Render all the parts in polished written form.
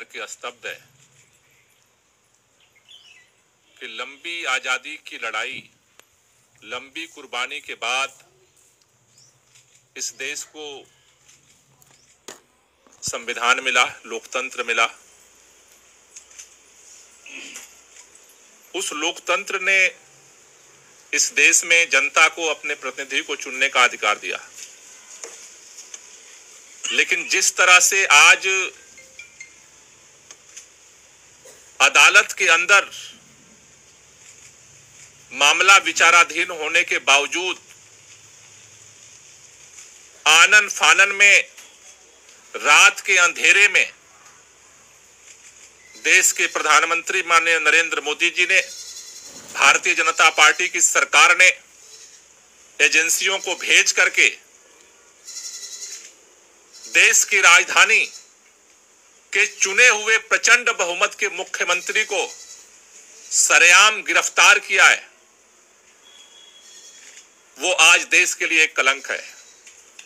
के स्तब्ध है कि लंबी आजादी की लड़ाई, लंबी कुर्बानी के बाद इस देश को संविधान मिला, लोकतंत्र मिला। उस लोकतंत्र ने इस देश में जनता को अपने प्रतिनिधि को चुनने का अधिकार दिया, लेकिन जिस तरह से आज अदालत के अंदर मामला विचाराधीन होने के बावजूद आनन फानन में रात के अंधेरे में देश के प्रधानमंत्री माननीय नरेंद्र मोदी जी ने, भारतीय जनता पार्टी की सरकार ने एजेंसियों को भेज करके देश की राजधानी के चुने हुए प्रचंड बहुमत के मुख्यमंत्री को सरेआम गिरफ्तार किया है, वो आज देश के लिए एक कलंक है।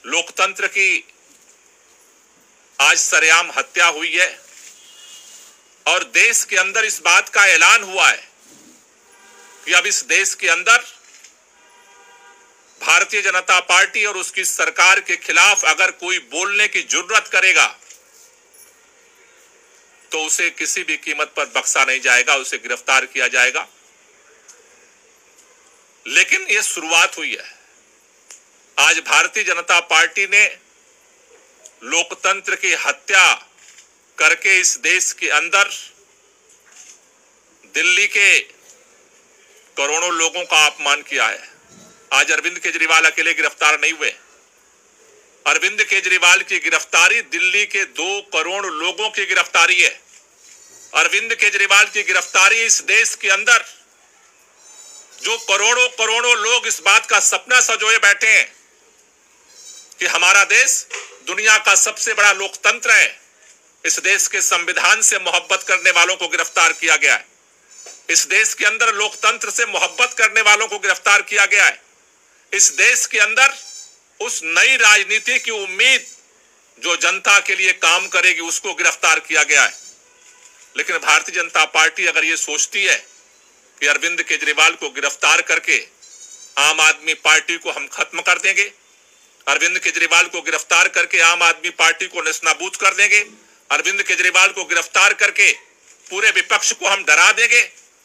लोकतंत्र की आज सरेआम हत्या हुई है और देश के अंदर इस बात का ऐलान हुआ है कि अब इस देश के अंदर भारतीय जनता पार्टी और उसकी सरकार के खिलाफ अगर कोई बोलने की जुर्रत करेगा तो उसे किसी भी कीमत पर बख्शा नहीं जाएगा, उसे गिरफ्तार किया जाएगा। लेकिन यह शुरुआत हुई है। आज भारतीय जनता पार्टी ने लोकतंत्र की हत्या करके इस देश के अंदर दिल्ली के करोड़ों लोगों का अपमान किया है। आज अरविंद केजरीवाल अकेले गिरफ्तार नहीं हुए। अरविंद केजरीवाल की गिरफ्तारी दिल्ली के 2 करोड़ लोगों की गिरफ्तारी है। अरविंद केजरीवाल की गिरफ्तारी इस देश के अंदर जो करोड़ों करोड़ों लोग इस बात का सपना सजोए बैठे हैं कि हमारा देश दुनिया का सबसे बड़ा लोकतंत्र है, इस देश के संविधान से मोहब्बत करने वालों को गिरफ्तार किया गया है। इस देश के अंदर लोकतंत्र से मोहब्बत करने वालों को गिरफ्तार किया गया है। इस देश के अंदर उस नई राजनीति की उम्मीद जो जनता के लिए काम करेगी उसको गिरफ्तार किया गया है। लेकिन भारतीय जनता पार्टी अगर ये सोचती है कि अरविंद केजरीवाल को गिरफ्तार करके आम आदमी पार्टी को हम खत्म कर देंगे, अरविंद केजरीवाल को गिरफ्तार करके आम आदमी पार्टी को नेस्तनाबूद कर देंगे, अरविंद केजरीवाल को गिरफ्तार करके पूरे विपक्ष को हम डरा देंगे,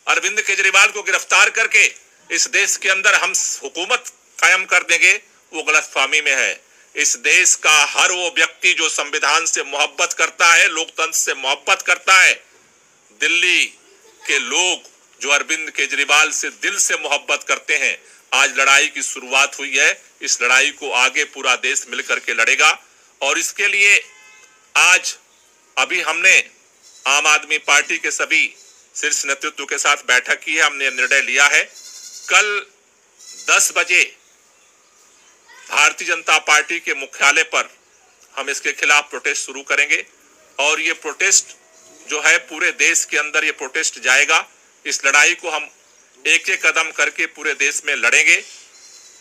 अरविंद केजरीवाल को गिरफ्तार करके इस देश के अंदर हम हुकूमत कायम कर देंगे, वो गलतफहमी में है। इस देश का हर वो व्यक्ति जो संविधान से मोहब्बत करता है, लोकतंत्र से मोहब्बत करता है, दिल्ली के लोग जो अरविंद केजरीवाल से दिल से मोहब्बत करते हैं, आज लड़ाई की शुरुआत हुई है। इस लड़ाई को आगे पूरा देश मिलकर के लड़ेगा और इसके लिए आज अभी हमने आम आदमी पार्टी के सभी शीर्ष नेतृत्व के साथ बैठक की है। हमने निर्णय लिया है कल 10 बजे भारतीय जनता पार्टी के मुख्यालय पर हम इसके खिलाफ प्रोटेस्ट शुरू करेंगे और ये प्रोटेस्ट जो है पूरे देश के अंदर ये प्रोटेस्ट जाएगा। इस लड़ाई को हम एक एक कदम करके पूरे देश में लड़ेंगे।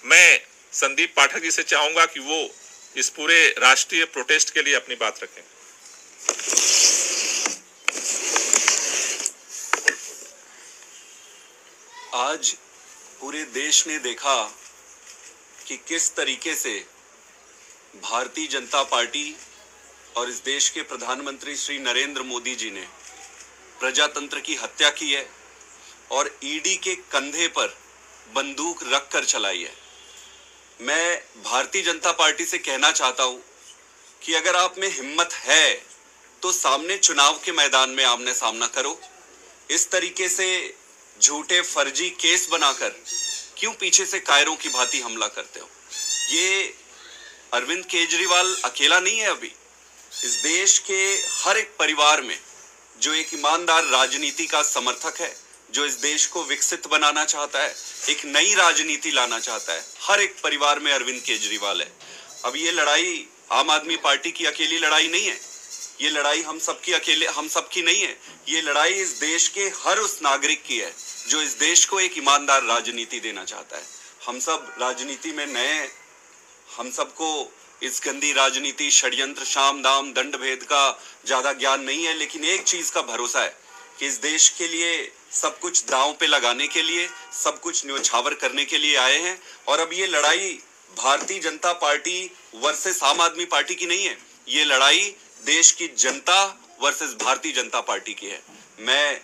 मैं संदीप पाठक जी से चाहूंगा कि वो इस पूरे राष्ट्रीय प्रोटेस्ट के लिए अपनी बात रखें। आज पूरे देश ने देखा कि किस तरीके से भारतीय जनता पार्टी और इस देश के प्रधानमंत्री श्री नरेंद्र मोदी जी ने प्रजातंत्र की हत्या की है और ईडी के कंधे पर बंदूक रखकर चलाई है। मैं भारतीय जनता पार्टी से कहना चाहता हूं कि अगर आप में हिम्मत है तो सामने चुनाव के मैदान में आमने सामना करो। इस तरीके से झूठे फर्जी केस बनाकर क्यों पीछे से कायरों की भांति हमला करते हो? ये अरविंद केजरीवाल अकेला नहीं है। अभी इस देश के हर एक परिवार में जो एक ईमानदार राजनीति का समर्थक है, जो इस देश को विकसित बनाना चाहता है, एक नई राजनीति लाना चाहता है, हर एक परिवार में अरविंद केजरीवाल है। अब ये लड़ाई आम आदमी पार्टी की अकेली लड़ाई नहीं है, ये लड़ाई हम सबकी नहीं है। ये लड़ाई इस देश के हर उस नागरिक की है जो इस देश को एक ईमानदार राजनीति देना चाहता है। हम सब राजनीति में नए हैं, हम सबको इस गंदी राजनीति, षड्यंत्र, शाम दाम, दंड भेद का ज्यादा ज्ञान नहीं है, लेकिन एक चीज का भरोसा है कि इस देश के लिए सब कुछ दांव पे लगाने के लिए, सब कुछ न्योछावर करने के लिए आए हैं। और अब ये लड़ाई भारतीय जनता पार्टी वर्सेस आम आदमी पार्टी की नहीं है, ये लड़ाई देश की जनता वर्सेस भारतीय जनता पार्टी की है। मैं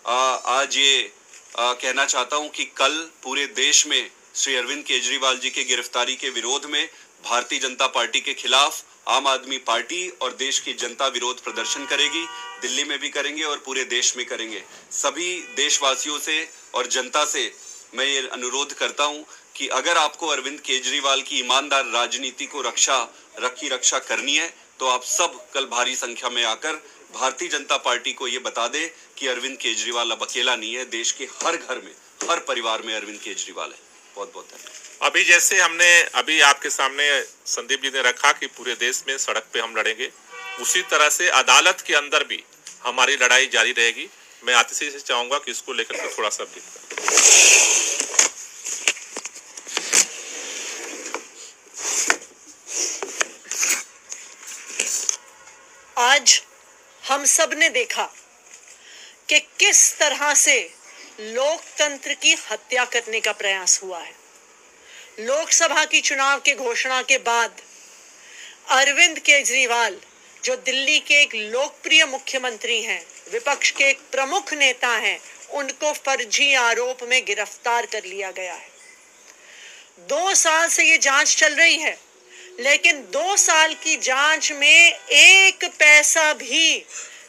आज ये कहना चाहता हूं कि कल पूरे देश में श्री अरविंद केजरीवाल जी के गिरफ्तारी के विरोध में भारतीय जनता पार्टी के खिलाफ आम आदमी पार्टी और देश की जनता विरोध प्रदर्शन करेगी। दिल्ली में भी करेंगे और पूरे देश में करेंगे। सभी देशवासियों से और जनता से मैं ये अनुरोध करता हूं कि अगर आपको अरविंद केजरीवाल की ईमानदार राजनीति को रक्षा करनी है तो आप सब कल भारी संख्या में आकर भारतीय जनता पार्टी को ये बता दे कि अरविंद केजरीवाल अब अकेला नहीं है। देश के हर घर में, हर परिवार में अरविंद केजरीवाल है। बहुत बहुत धन्यवाद। अभी जैसे हमने अभी आपके सामने संदीप जी ने रखा कि पूरे देश में सड़क पे हम लड़ेंगे, उसी तरह से अदालत के अंदर भी हमारी लड़ाई जारी रहेगी। मैं आतिशी से चाहूंगा कि इसको लेकर के थोड़ा सा आज हम सब ने देखा कि किस तरह से लोकतंत्र की हत्या करने का प्रयास हुआ है। लोकसभा की चुनाव के घोषणा के बाद अरविंद केजरीवाल, जो दिल्ली के एक लोकप्रिय मुख्यमंत्री हैं, विपक्ष के एक प्रमुख नेता हैं, उनको फर्जी आरोप में गिरफ्तार कर लिया गया है। 2 साल से ये जांच चल रही है, लेकिन 2 साल की जांच में एक पैसा भी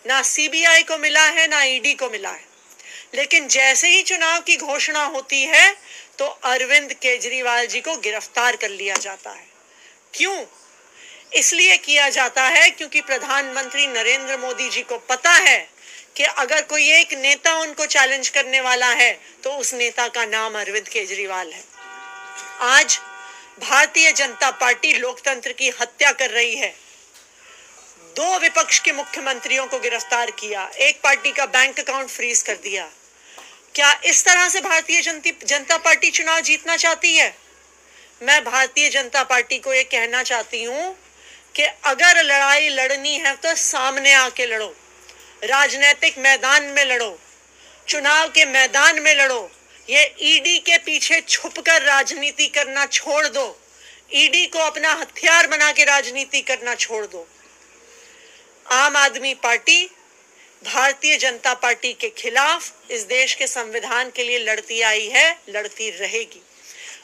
ना सीबीआई को मिला है ना ईडी को मिला है। लेकिन जैसे ही चुनाव की घोषणा होती है तो अरविंद केजरीवाल जी को गिरफ्तार कर लिया जाता है। क्यों? इसलिए किया जाता है क्योंकि प्रधानमंत्री नरेंद्र मोदी जी को पता है कि अगर कोई एक नेता उनको चैलेंज करने वाला है तो उस नेता का नाम अरविंद केजरीवाल है। आज भारतीय जनता पार्टी लोकतंत्र की हत्या कर रही है। 2 विपक्ष के मुख्यमंत्रियों को गिरफ्तार किया, एक पार्टी का बैंक अकाउंट फ्रीज कर दिया। क्या इस तरह से भारतीय जनता पार्टी चुनाव जीतना चाहती है? मैं भारतीय जनता पार्टी को ये कहना चाहती हूं कि अगर लड़ाई लड़नी है तो सामने आके लड़ो, राजनीतिक मैदान में लड़ो, चुनाव के मैदान में लड़ो। ये ईडी के पीछे छुपकर राजनीति करना छोड़ दो, ईडी को अपना हथियार बना के राजनीति करना छोड़ दो। आम आदमी पार्टी भारतीय जनता पार्टी के खिलाफ इस देश के संविधान के लिए लड़ती आई है, लड़ती रहेगी।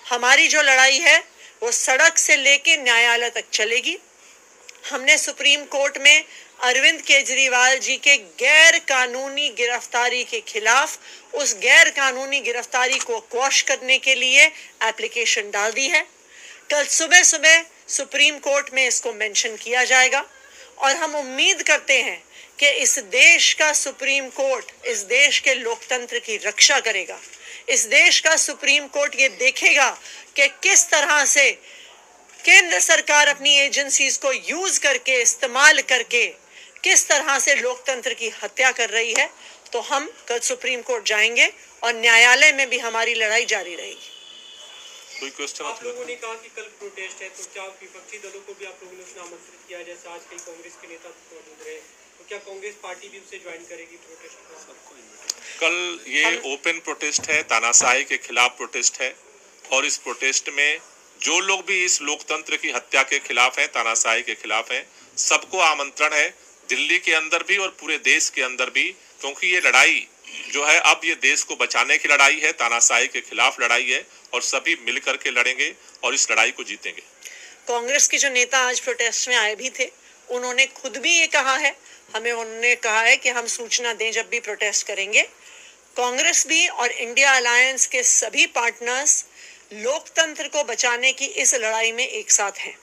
हमारी जो लड़ाई है वो सड़क से लेके न्यायालय तक चलेगी। हमने सुप्रीम कोर्ट में अरविंद केजरीवाल जी के गैर कानूनी गिरफ्तारी के खिलाफ उस गैर कानूनी गिरफ्तारी को क्वॉश करने के लिए एप्लीकेशन डाल दी है। कल सुबह सुप्रीम कोर्ट में इसको मेंशन किया जाएगा और हम उम्मीद करते हैं कि इस देश का सुप्रीम कोर्ट इस देश के लोकतंत्र की रक्षा करेगा। इस देश का सुप्रीम कोर्ट ये देखेगा कि किस तरह से केंद्र सरकार अपनी एजेंसीज को यूज करके, इस्तेमाल करके किस तरह से लोकतंत्र की हत्या कर रही है। तो हम कल सुप्रीम कोर्ट जाएंगे और न्यायालय में भी हमारी लड़ाई जारी रहेगी। कोई क्वेश्चन? आप लोगों ने कहा कि कल प्रोटेस्ट है, तो क्या विपक्षी दलों को भी आप लोगों ने उसमें आमंत्रित किया? जैसे आज कई कांग्रेस के नेता मौजूद रहे, तो क्या कांग्रेस पार्टी भी उसे ज्वाइन करेगी प्रोटेस्ट में? कल ये ओपन प्रोटेस्ट है, तानाशाही के खिलाफ प्रोटेस्ट है और इस प्रोटेस्ट में जो लोग भी इस लोकतंत्र की हत्या के खिलाफ हैं, तानाशाही के खिलाफ हैं, सबको आमंत्रण है, दिल्ली के अंदर भी और पूरे देश के अंदर भी, क्योंकि ये लड़ाई जो है अब ये देश को बचाने की लड़ाई है, तानाशाही के खिलाफ लड़ाई है और सभी मिलकर के लड़ेंगे और इस लड़ाई को जीतेंगे। कांग्रेस के जो नेता आज प्रोटेस्ट में आए भी थे, उन्होंने खुद भी ये कहा है, उन्होंने कहा है कि हम सूचना दें जब भी प्रोटेस्ट करेंगे। कांग्रेस भी और इंडिया अलायंस के सभी पार्टनर्स लोकतंत्र को बचाने की इस लड़ाई में एक साथ हैं।